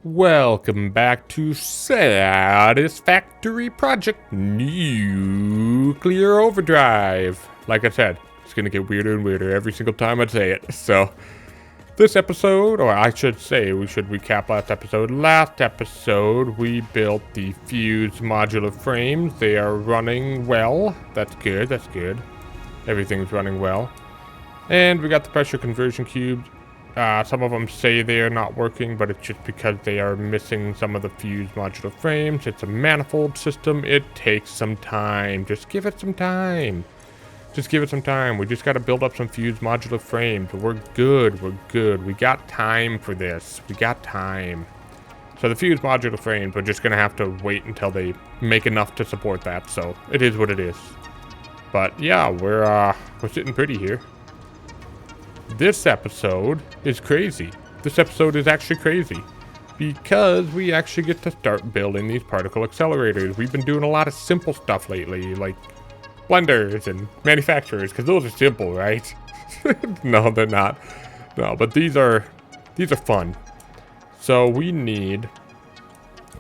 Welcome back to Satisfactory Project Nuclear Overdrive. Like I said, it's going to get weirder and weirder every single time I say it. So, this episode, or I should say, we should recap last episode. Last episode, we built the fused modular frames. They are running well. That's good, that's good. Everything's running well. And we got the pressure conversion cubes. Some of them say they are not working, but it's just because they are missing some of the fused modular frames. It's a manifold system. It takes some time. Just give it some time. Just give it some time. We just got to build up some fused modular frames. We're good. We're good. We got time for this. We got time. So the fused modular frames, we're just going to have to wait until they make enough to support that. So it is what it is. But yeah, we're sitting pretty here. This episode is crazy. This episode is actually crazy because we actually get to start building these particle accelerators. We've been doing a lot of simple stuff lately, like blenders and manufacturers, because those are simple, right? No, they're not. No, but these are fun. So we need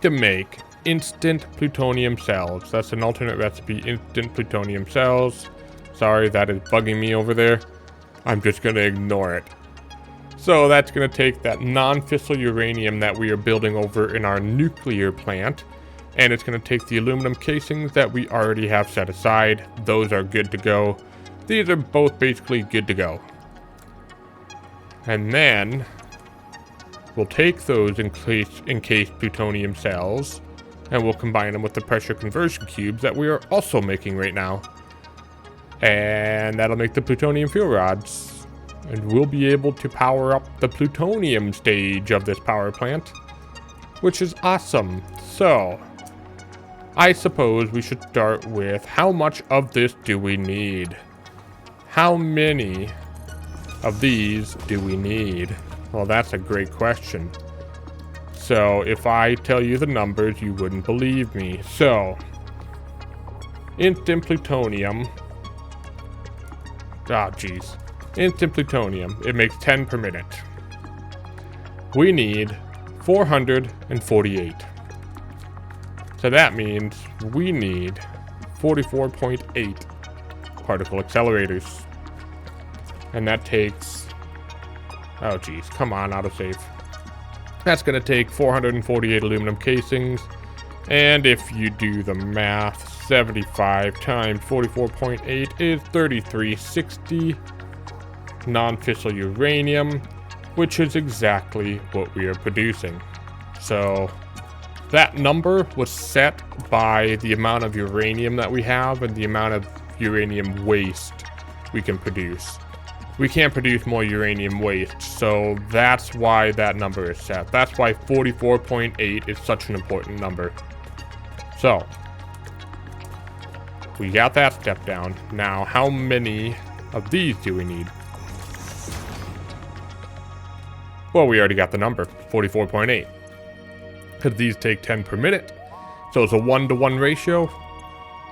to make instant plutonium cells. That's an alternate recipe, instant plutonium cells. Sorry, that is bugging me over there. I'm just going to ignore it. So that's going to take that non-fissile uranium that we are building over in our nuclear plant. And it's going to take the aluminum casings that we already have set aside. Those are good to go. These are both basically good to go. And then we'll take those encased plutonium cells and we'll combine them with the pressure conversion cubes that we are also making right now. And that'll make the plutonium fuel rods. And we'll be able to power up the plutonium stage of this power plant, which is awesome. So, I suppose we should start with how much of this do we need? How many of these do we need? Well, that's a great question. So, if I tell you the numbers, you wouldn't believe me. So, instant plutonium. Oh, geez. Instant plutonium. It makes 10 per minute. We need 448. So that means we need 44.8 particle accelerators. And that takes... Oh, geez. Come on, autosave. That's going to take 448 aluminum casings. And if you do the math, 75 times 44.8 is 3360 non-fissile uranium, which is exactly what we are producing. So that number was set by the amount of uranium that we have and the amount of uranium waste we can produce. We can't produce more uranium waste, so that's why that number is set. That's why 44.8 is such an important number. So, we got that step down. Now, how many of these do we need? Well, we already got the number, 44.8. Because these take 10 per minute. So it's a 1-to-1 ratio.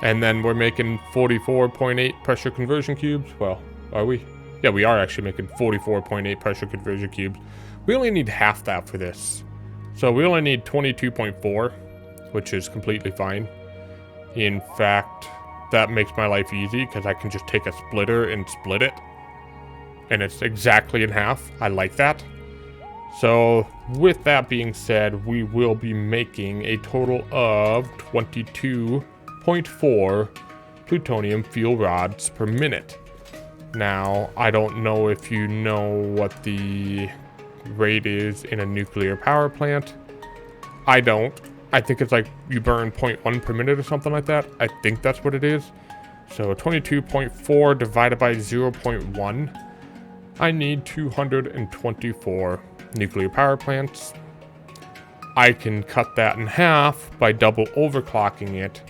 And then we're making 44.8 pressure conversion cubes. Well, are we? Yeah, we are actually making 44.8 pressure conversion cubes. We only need half that for this. So we only need 22.4, which is completely fine. In fact, that makes my life easy because I can just take a splitter and split it. And it's exactly in half. I like that. So, with that being said, we will be making a total of 22.4 plutonium fuel rods per minute. Now, I don't know if you know what the rate is in a nuclear power plant. I don't. I think it's like you burn 0.1 per minute or something like that. I think that's what it is. So 22.4 divided by 0.1. I need 224 nuclear power plants. I can cut that in half by double overclocking it.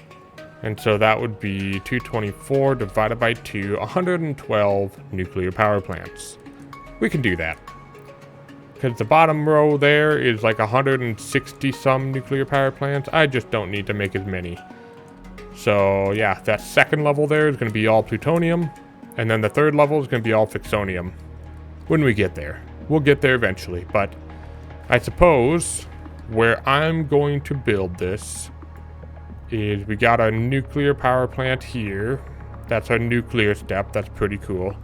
And so that would be 224 divided by 2, 112 nuclear power plants. We can do that. Because the bottom row there is like 160 some nuclear power plants. I just don't need to make as many. So yeah, that second level there is going to be all plutonium. And then the third level is going to be all fixonium. When we get there. We'll get there eventually. But I suppose where I'm going to build this is we got a nuclear power plant here. That's our nuclear step. That's pretty cool.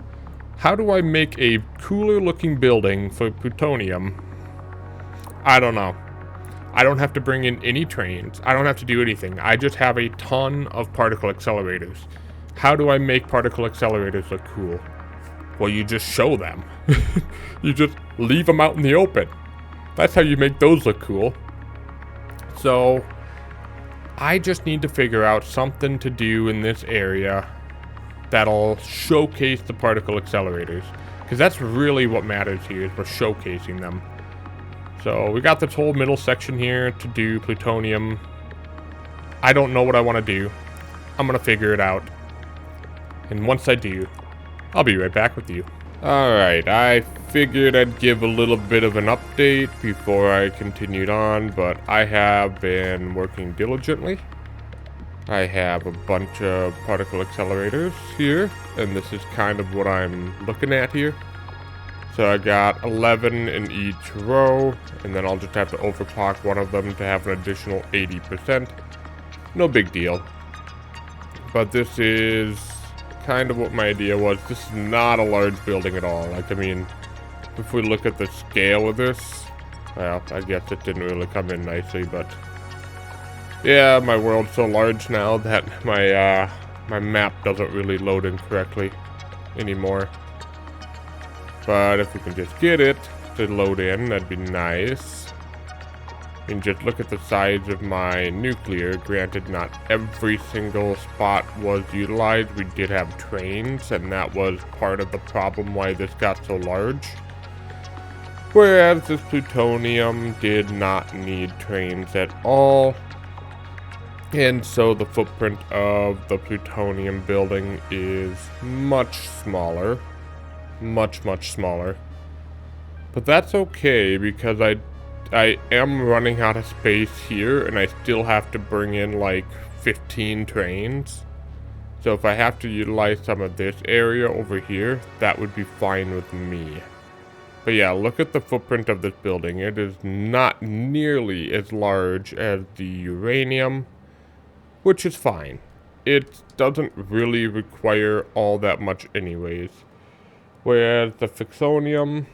How do I make a cooler looking building for plutonium? I don't know. I don't have to bring in any trains. I don't have to do anything. I just have a ton of particle accelerators. How do I make particle accelerators look cool? Well, you just show them. You just leave them out in the open. That's how you make those look cool. So, I just need to figure out something to do in this area that'll showcase the particle accelerators. Because that's really what matters here, is we're showcasing them. So, we got this whole middle section here to do plutonium. I don't know what I want to do. I'm going to figure it out. And once I do, I'll be right back with you. Alright, I figured I'd give a little bit of an update before I continued on, but I have been working diligently. I have a bunch of particle accelerators here, and this is kind of what I'm looking at here. So I got 11 in each row, and then I'll just have to overclock one of them to have an additional 80%. No big deal. But this is kind of what my idea was. This is not a large building at all. Like, I mean, if we look at the scale of this, well, I guess it didn't really come in nicely, but yeah, my world's so large now that my map doesn't really load in correctly anymore. But if we can just get it to load in, that'd be nice. And just look at the size of my nuclear. Granted, not every single spot was utilized. We did have trains, and that was part of the problem why this got so large. Whereas this plutonium did not need trains at all. And so the footprint of the plutonium building is much smaller. Much, much smaller. But that's okay, because I am running out of space here, and I still have to bring in like 15 trains. So if I have to utilize some of this area over here, that would be fine with me. But yeah, look at the footprint of this building. It is not nearly as large as the uranium, which is fine. It doesn't really require all that much anyways. Whereas the fixonium,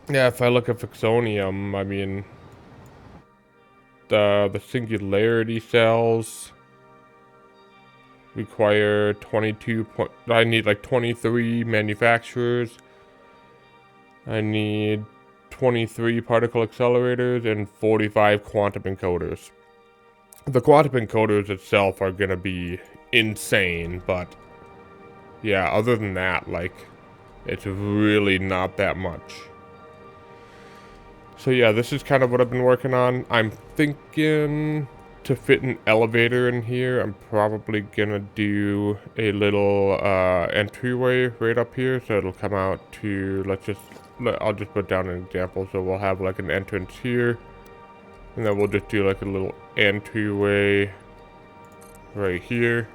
yeah, if I look at fixonium, I mean, the singularity cells require 22 point, I need like 23 manufacturers. I need 23 particle accelerators and 45 quantum encoders. The quantum encoders itself are gonna be insane, but yeah, other than that, like, it's really not that much. So yeah, this is kind of what I've been working on. I'm thinking to fit an elevator in here, I'm probably gonna do a little entryway right up here, so it'll come out to, I'll just put down an example. So we'll have like an entrance here, and then we'll just do like a little entryway right here.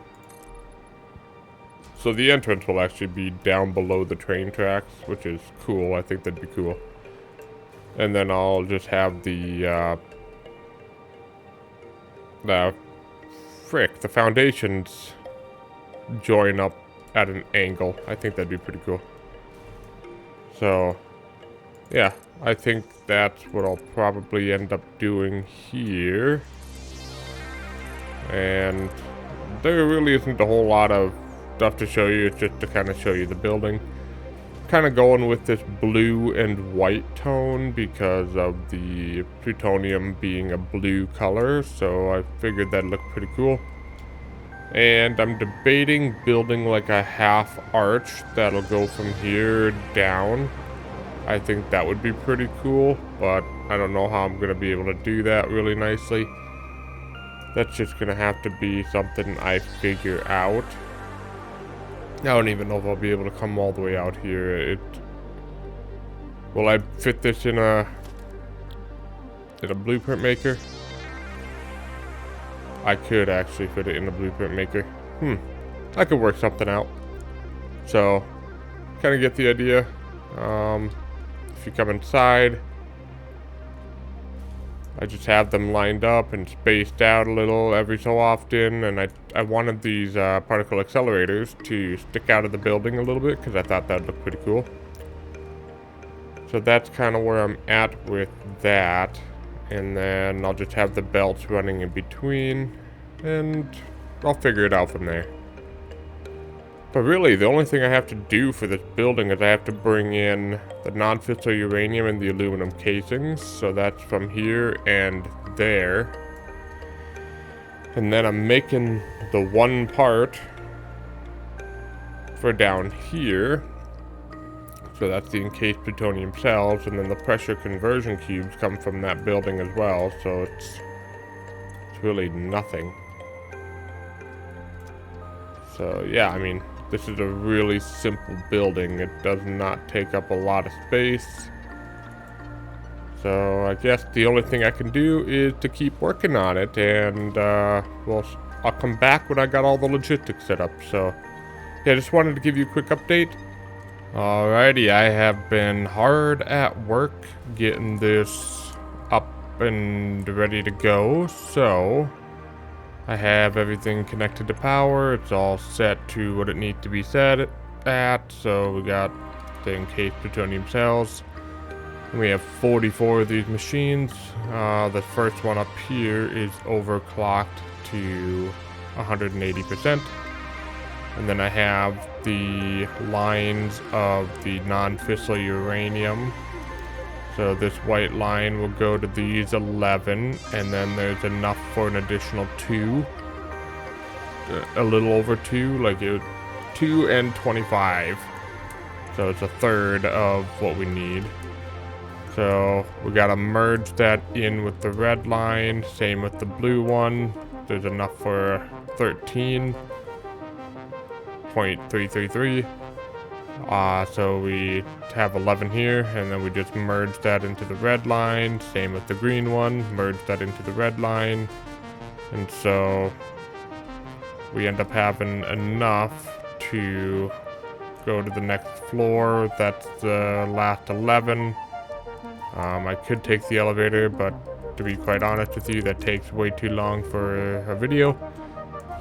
So the entrance will actually be down below the train tracks, which is cool. I think that'd be cool. And then I'll just have the foundations join up at an angle. I think that'd be pretty cool. So, yeah, I think that's what I'll probably end up doing here. And there really isn't a whole lot of stuff to show you. It's just to kind of show you the building. Kind of going with this blue and white tone because of the plutonium being a blue color, so I figured that looked pretty cool. And I'm debating building like a half arch that'll go from here down. I think that would be pretty cool, but I don't know how I'm going to be able to do that really nicely. That's just going to have to be something I figure out. I don't even know if I'll be able to come all the way out here. Will I fit this in a blueprint maker? I could actually fit it in a blueprint maker. I could work something out. So, kind of get the idea. If you come inside, I just have them lined up and spaced out a little every so often, and I wanted these particle accelerators to stick out of the building a little bit because I thought that would look pretty cool. So that's kind of where I'm at with that, and then I'll just have the belts running in between, and I'll figure it out from there. But really, the only thing I have to do for this building is I have to bring in the non-fissile uranium and the aluminum casings. So that's from here and there. And then I'm making the one part for down here. So that's the encased plutonium cells, and then the pressure conversion cubes come from that building as well. So it's really nothing. So yeah, I mean, this is a really simple building. It does not take up a lot of space. So I guess the only thing I can do is to keep working on it, and well, I'll come back when I got all the logistics set up. So yeah, just wanted to give you a quick update. Alrighty, I have been hard at work getting this up and ready to go. So I have everything connected to power. It's all set to what it needs to be set at. So we got the encased plutonium cells. And we have 44 of these machines. The first one up here is overclocked to 180%. And then I have the lines of the non-fissile uranium. So this white line will go to these 11, and then there's enough for an additional 2. A little over 2, like 2 and 25. So it's a third of what we need. So we gotta merge that in with the red line, same with the blue one. There's enough for 13.333. So we have 11 here, and then we just merge that into the red line. Same with the green one, merge that into the red line. And so we end up having enough to go to the next floor. That's the last 11. I could take the elevator, but to be quite honest with you, that takes way too long for a video.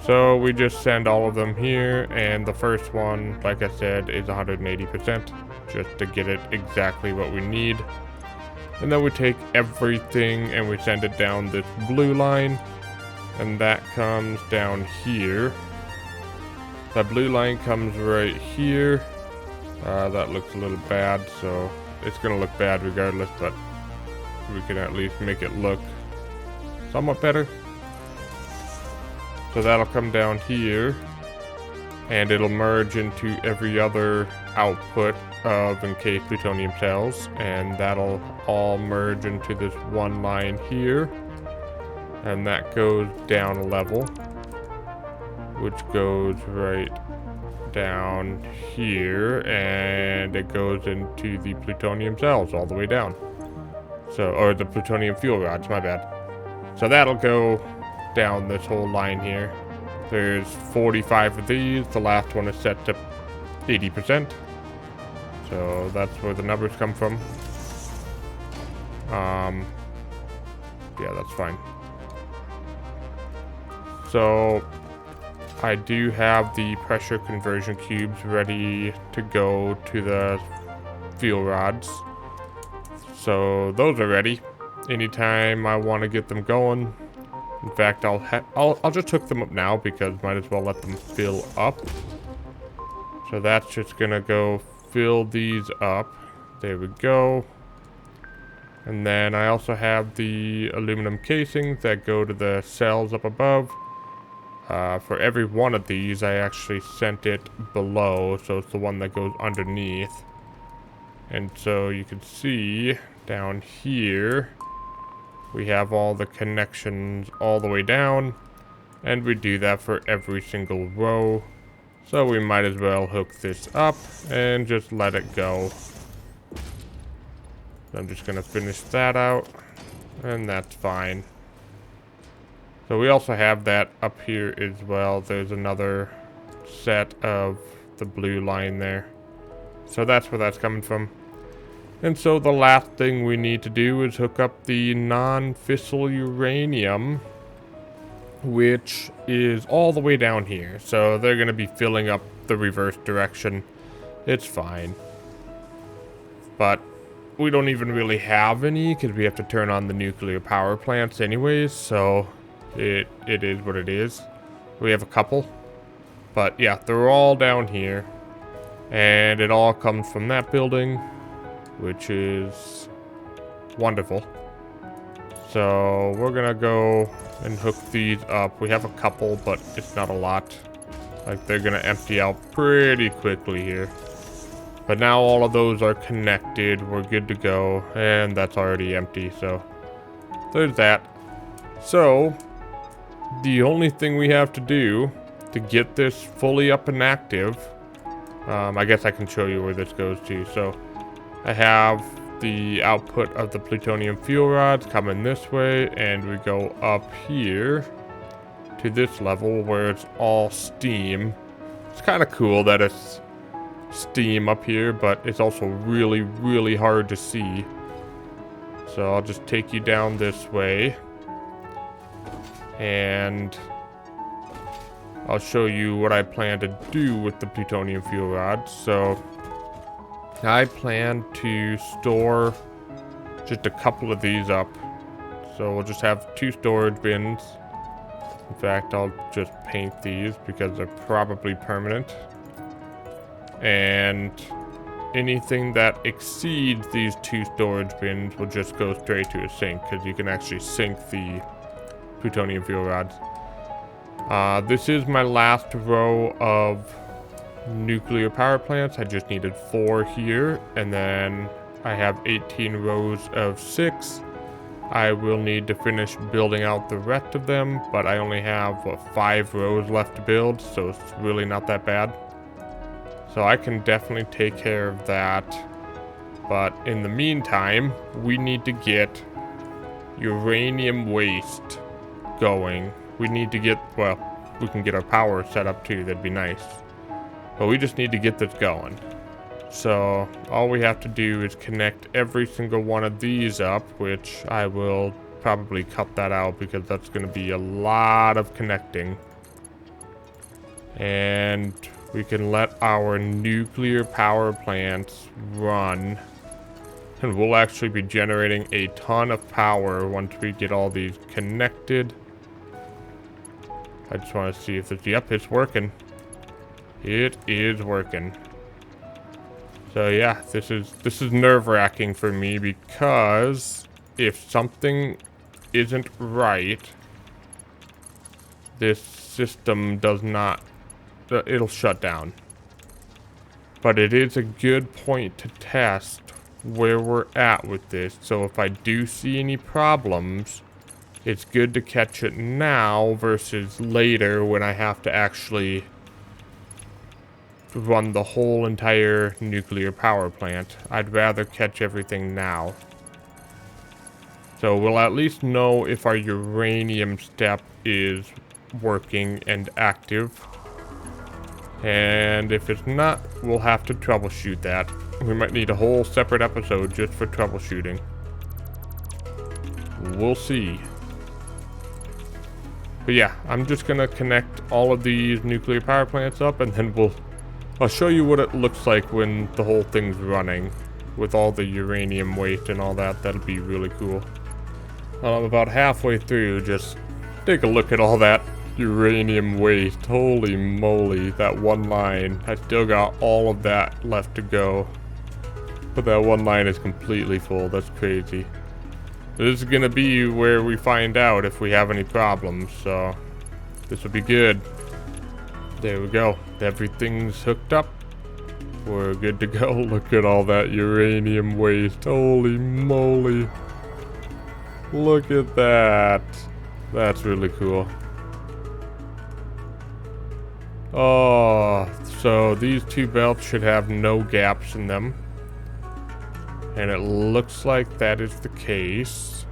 So we just send all of them here, and the first one, like I said, is 180%, just to get it exactly what we need. And then we take everything and we send it down this blue line, and that comes down here. That blue line comes right here. That looks a little bad, so it's gonna look bad regardless, but we can at least make it look somewhat better. So that'll come down here, and it'll merge into every other output of encased plutonium cells, and that'll all merge into this one line here, and that goes down a level, which goes right down here, and it goes into the plutonium cells all the way down. So, or the plutonium fuel rods, my bad. So that'll go down this whole line here. There's 45 of these. The last one is set to 80%. So that's where the numbers come from. Yeah, that's fine. So I do have the pressure conversion cubes ready to go to the fuel rods. So those are ready. Anytime I want to get them going. In fact, I'll just hook them up now because might as well let them fill up. So that's just gonna go fill these up. There we go. And then I also have the aluminum casings that go to the cells up above. For every one of these, I actually sent it below, so it's the one that goes underneath. And so you can see down here, we have all the connections all the way down, and we do that for every single row. So we might as well hook this up and just let it go. I'm just gonna finish that out, and that's fine. So we also have that up here as well. There's another set of the blue line there. So that's where that's coming from. And so the last thing we need to do is hook up the non-fissile uranium, which is all the way down here. So they're going to be filling up the reverse direction. It's fine. But we don't even really have any because we have to turn on the nuclear power plants anyways. So it is what it is. We have a couple. But yeah, they're all down here. And it all comes from that building, which is wonderful. So we're gonna go and hook these up. We have a couple, but it's not a lot. Like, they're gonna empty out pretty quickly here. But now all of those are connected. We're good to go. And that's already empty, so there's that. So the only thing we have to do to get this fully up and active, I guess I can show you where this goes to. So I have the output of the plutonium fuel rods coming this way, and we go up here to this level where it's all steam. It's kind of cool that it's steam up here, but it's also really, really hard to see. So I'll just take you down this way, and I'll show you what I plan to do with the plutonium fuel rods. So I plan to store just a couple of these up. So we'll just have 2 storage bins. In fact, I'll just paint these because they're probably permanent. And anything that exceeds these 2 storage bins will just go straight to a sink, because you can actually sink the plutonium fuel rods. This is my last row of nuclear power plants. I just needed 4 here, and then I have 18 rows of 6. I will need to finish building out the rest of them, but I only have 5 rows left to build, so it's really not that bad. So I can definitely take care of that. But in the meantime, we need to get uranium waste going. We need to get, well, we can get our power set up too, that'd be nice. But we just need to get this going. So all we have to do is connect every single one of these up, which I will probably cut that out because that's going to be a lot of connecting. And we can let our nuclear power plants run. And we'll actually be generating a ton of power once we get all these connected. I just want to see if it's, yep, it's working. It is working. So yeah, this is nerve-wracking for me, because if something isn't right, this system does not, it'll shut down. But it is a good point to test where we're at with this. So if I do see any problems, it's good to catch it now versus later when I have to actually run the whole entire nuclear power plant. I'd rather catch everything now. So we'll at least know if our uranium step is working and active. And if it's not, we'll have to troubleshoot that. We might need a whole separate episode just for troubleshooting. We'll see. But yeah, I'm just gonna connect all of these nuclear power plants up, and then I'll show you what it looks like when the whole thing's running with all the uranium waste and all that. That'll be really cool. Well, I'm about halfway through. Just take a look at all that uranium waste. Holy moly, that one line. I still got all of that left to go. But that one line is completely full. That's crazy. This is gonna be where we find out if we have any problems, so this will be good. There we go. Everything's hooked up. We're good to go. Look at all that uranium waste. Holy moly. Look at that. That's really cool. Oh, so these 2 belts should have no gaps in them. And it looks like that is the case.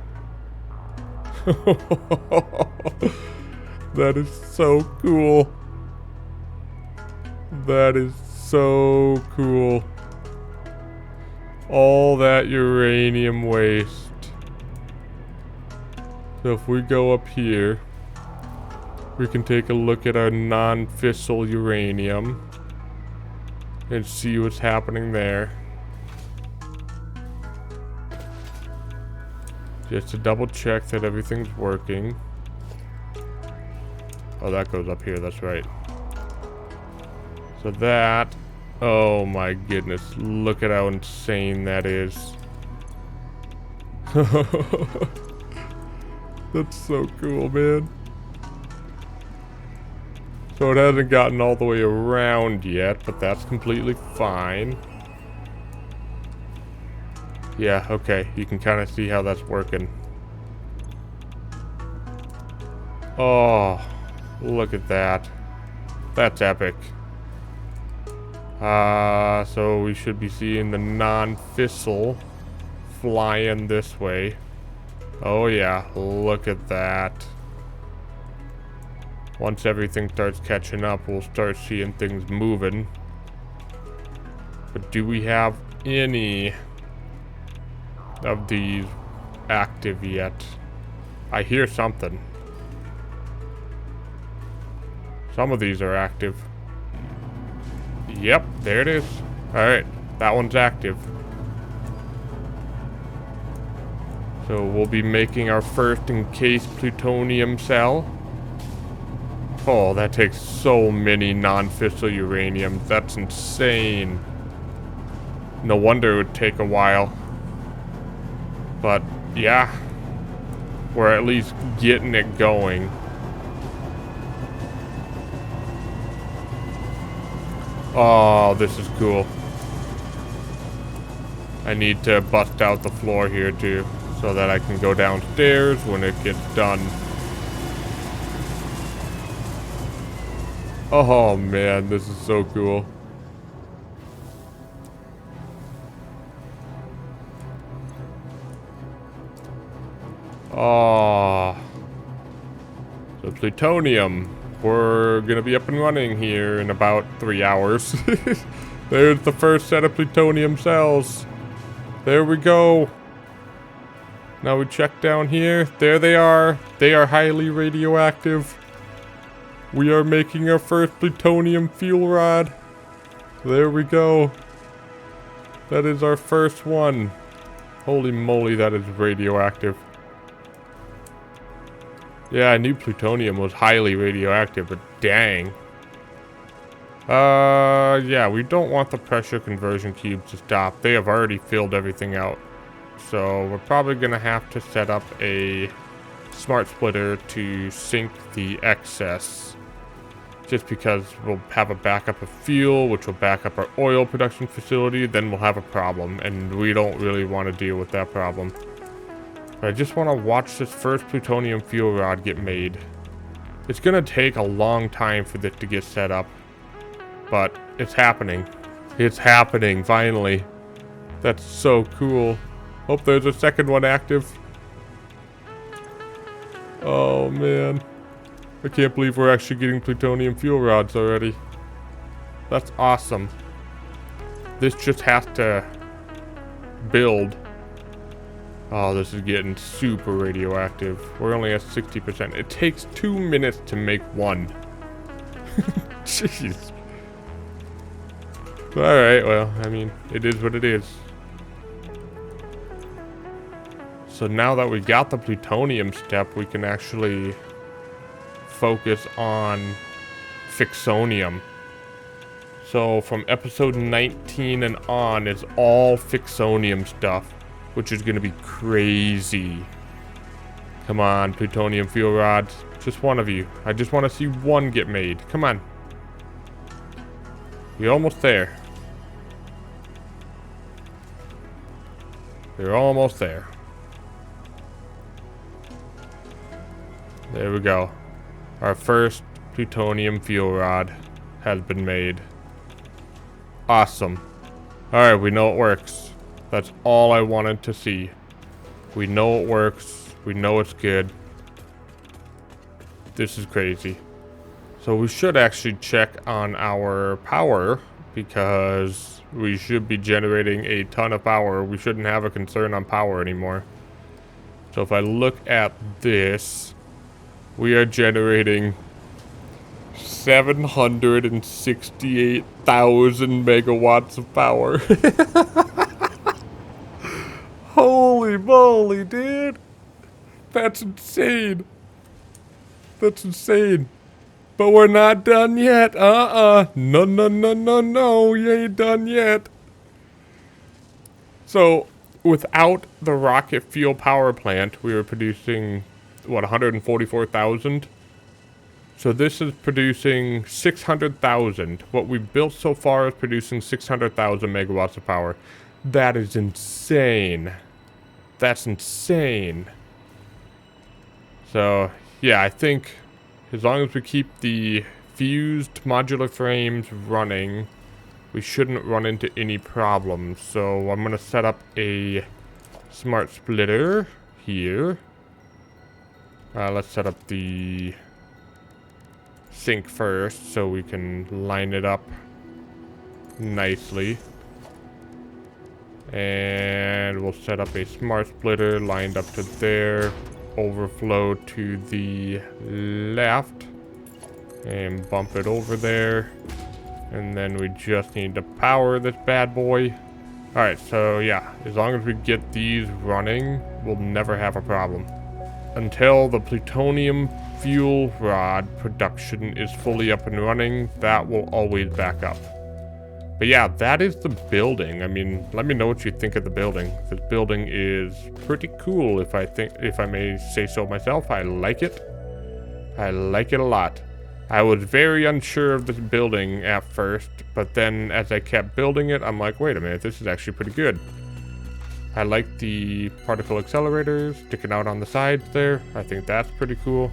That is so cool. That is so cool. All that uranium waste. So if we go up here, we can take a look at our non-fissile uranium and see what's happening there. Just to double check that everything's working. Oh, that goes up here, that's right. So that, oh my goodness, look at how insane that is. That's so cool, man. So it hasn't gotten all the way around yet, but that's completely fine. Yeah, okay, you can kind of see how that's working. Oh, look at that. That's epic. So we should be seeing the non-fissile flying this way. Oh yeah, look at that. Once everything starts catching up, we'll start seeing things moving. But do we have any of these active yet? I hear something. Some of these are active. Yep, there it is. Alright, that one's active. So we'll be making our first encased plutonium cell. Oh, that takes so many non-fissile uranium. That's insane. No wonder it would take a while. But, yeah. We're at least getting it going. Oh, this is cool. I need to bust out the floor here too, so that I can go downstairs when it gets done. Oh man, this is so cool. Oh. So plutonium. We're gonna be up and running here in about 3 hours. There's the first set of plutonium cells. There we go. Now we check down here. There they are. They are highly radioactive. We are making our first plutonium fuel rod. There we go. That is our first one. Holy moly, that is radioactive. Yeah, I knew plutonium was highly radioactive, but dang. Yeah, we don't want the pressure conversion cubes to stop. They have already filled everything out. So we're probably gonna have to set up a smart splitter to sink the excess. Just because we'll have a backup of fuel, which will back up our oil production facility, then we'll have a problem, and we don't really want to deal with that problem. I just want to watch this first plutonium fuel rod get made. It's going to take a long time for this to get set up. But it's happening. It's happening, finally. That's so cool. Hope there's a second one active. Oh, man. I can't believe we're actually getting plutonium fuel rods already. That's awesome. This just has to build. Oh, this is getting super radioactive. We're only at 60%. It takes 2 minutes to make one. Jeez. Alright, well, I mean, it is what it is. So now that we got the plutonium step, we can actually focus on fixonium. So from episode 19 and on, it's all fixonium stuff, which is going to be crazy. Come on, plutonium fuel rods. Just one of you. I just want to see one get made. Come on. You're almost there. You're almost there. There we go. Our first plutonium fuel rod has been made. Awesome. Alright, we know it works. That's all I wanted to see. We know it works. We know it's good. This is crazy. So we should actually check on our power because we should be generating a ton of power. We shouldn't have a concern on power anymore. So if I look at this, we are generating 768,000 megawatts of power. Holy moly, dude. That's insane. That's insane. But we're not done yet. No, no, no, no, no. We ain't done yet. So, without the rocket fuel power plant, we were producing, what, 144,000? So this is producing 600,000. What we've built so far is producing 600,000 megawatts of power. That is insane. That's insane. So, yeah, I think as long as we keep the fused modular frames running, we shouldn't run into any problems. So I'm going to set up a smart splitter here. Let's set up the sink first so we can line it up nicely. And we'll set up a smart splitter lined up to there. Overflow to the left. And bump it over there. And then we just need to power this bad boy. Alright, so yeah, as long as we get these running, we'll never have a problem. Until the plutonium fuel rod production is fully up and running, that will always back up. But yeah, that is the building. I mean, let me know what you think of the building. This building is pretty cool, if I may say so myself. I like it. I like it a lot. I was very unsure of this building at first, but then as I kept building it, I'm like, wait a minute, this is actually pretty good. I like the particle accelerators sticking out on the sides there. I think that's pretty cool.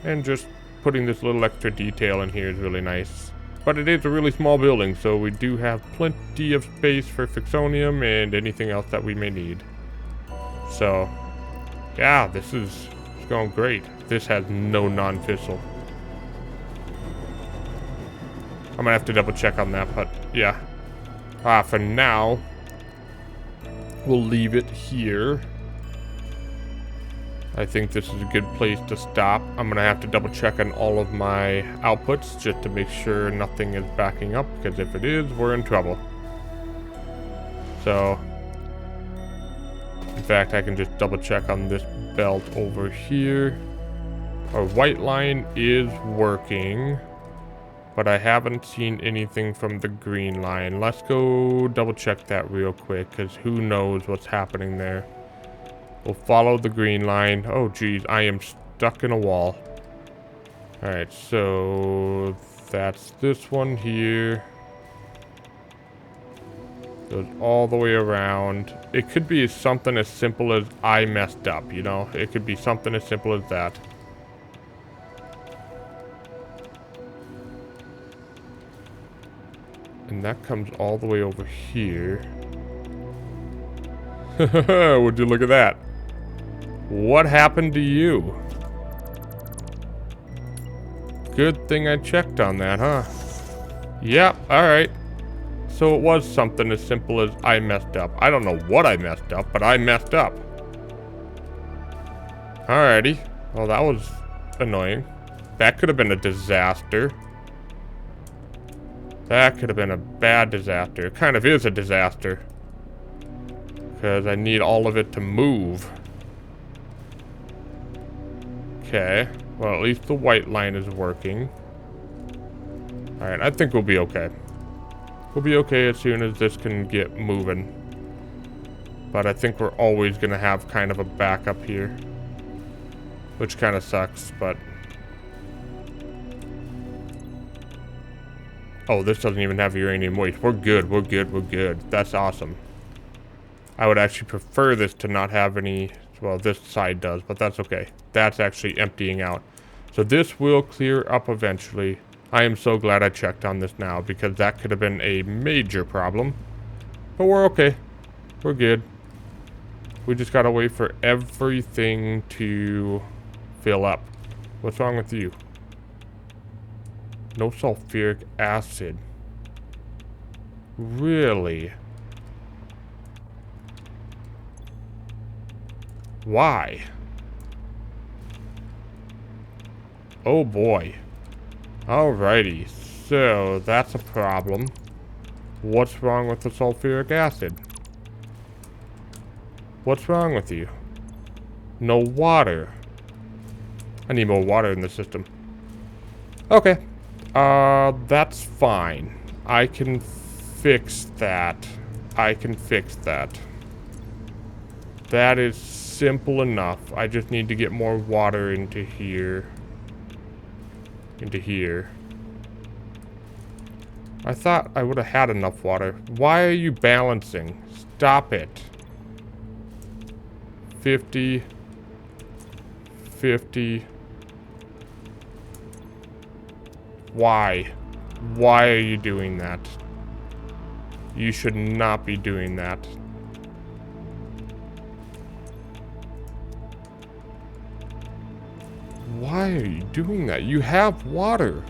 And just putting this little extra detail in here is really nice. But it is a really small building, so we do have plenty of space for fixonium and anything else that we may need. So, yeah, this is going great. This has no non-fissile. I'm gonna have to double check on that, but yeah. For now, we'll leave it here. I think this is a good place to stop. I'm gonna have to double check on all of my outputs just to make sure nothing is backing up, because if it is, we're in trouble. So, in fact, I can just double check on this belt over here. Our white line is working, but I haven't seen anything from the green line. Let's go double check that real quick, because who knows what's happening there. We'll follow the green line. Oh, geez, I am stuck in a wall. Alright, so that's this one here. Goes all the way around. It could be something as simple as I messed up, you know? It could be something as simple as that. And that comes all the way over here. Would you look at that? What happened to you? Good thing I checked on that, huh? Yep, alright. So it was something as simple as I messed up. I don't know what I messed up, but I messed up. Alrighty. Well, that was annoying. That could have been a disaster. That could have been a bad disaster. It kind of is a disaster. Because I need all of it to move. Okay. Well, at least the white line is working. Alright, I think we'll be okay. We'll be okay as soon as this can get moving. But I think we're always going to have kind of a backup here. Which kind of sucks, but... Oh, this doesn't even have uranium waste. We're good, we're good, we're good. That's awesome. I would actually prefer this to not have any... Well, this side does, but that's okay. That's actually emptying out. So this will clear up eventually. I am so glad I checked on this now, because that could have been a major problem. But we're okay. We're good. We just gotta wait for everything to fill up. What's wrong with you? No sulfuric acid. Really? Why? Oh boy. Alrighty, so that's a problem. What's wrong with the sulfuric acid? What's wrong with you? No water. I need more water in the system. Okay. That's fine. I can fix that. I can fix that. That is simple enough. I just need to get more water into here. Into here. I thought I would have had enough water. Why are you balancing? Stop it. 50. 50. Why? Why are you doing that? You should not be doing that. Why are you doing that? You have water.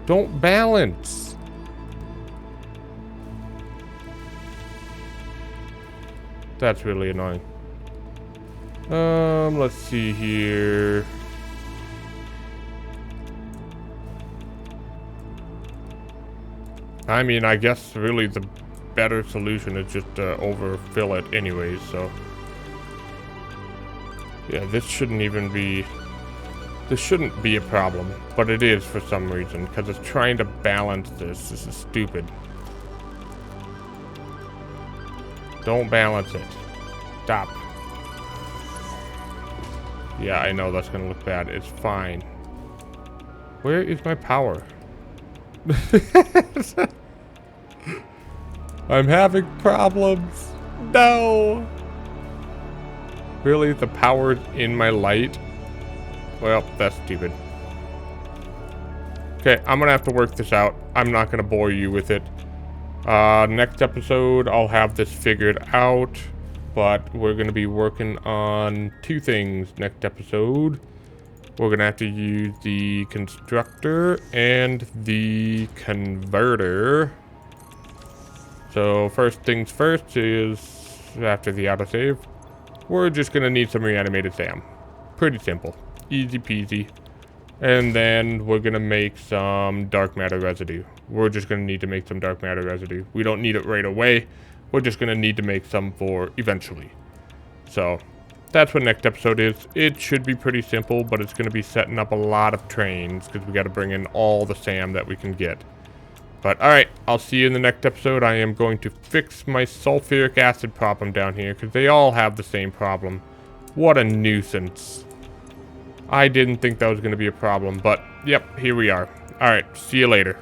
Don't balance. That's really annoying. Let's see here. I mean, I guess really the better solution is just to overfill it anyways, so. Yeah, this shouldn't even be... This shouldn't be a problem, but it is for some reason, because it's trying to balance this. This is stupid. Don't balance it. Stop. Yeah, I know that's gonna look bad. It's fine. Where is my power? I'm having problems. No. Really, the power's in my light? Well, that's stupid. Okay, I'm gonna have to work this out. I'm not gonna bore you with it. Next episode, I'll have this figured out. But we're gonna be working on two things next episode. We're gonna have to use the constructor and the converter. So first things first is, after the autosave, we're just gonna need some reanimated SAM. Pretty simple. Easy peasy. And then we're gonna make some dark matter residue. We're just gonna need to make some dark matter residue. We don't need it right away. We're just gonna need to make some for eventually. So that's what next episode is. It should be pretty simple, but it's gonna be setting up a lot of trains because we gotta bring in all the SAM that we can get. But alright, I'll see you in the next episode. I am going to fix my sulfuric acid problem down here because they all have the same problem. What a nuisance. I didn't think that was going to be a problem, but yep, here we are. Alright, see you later.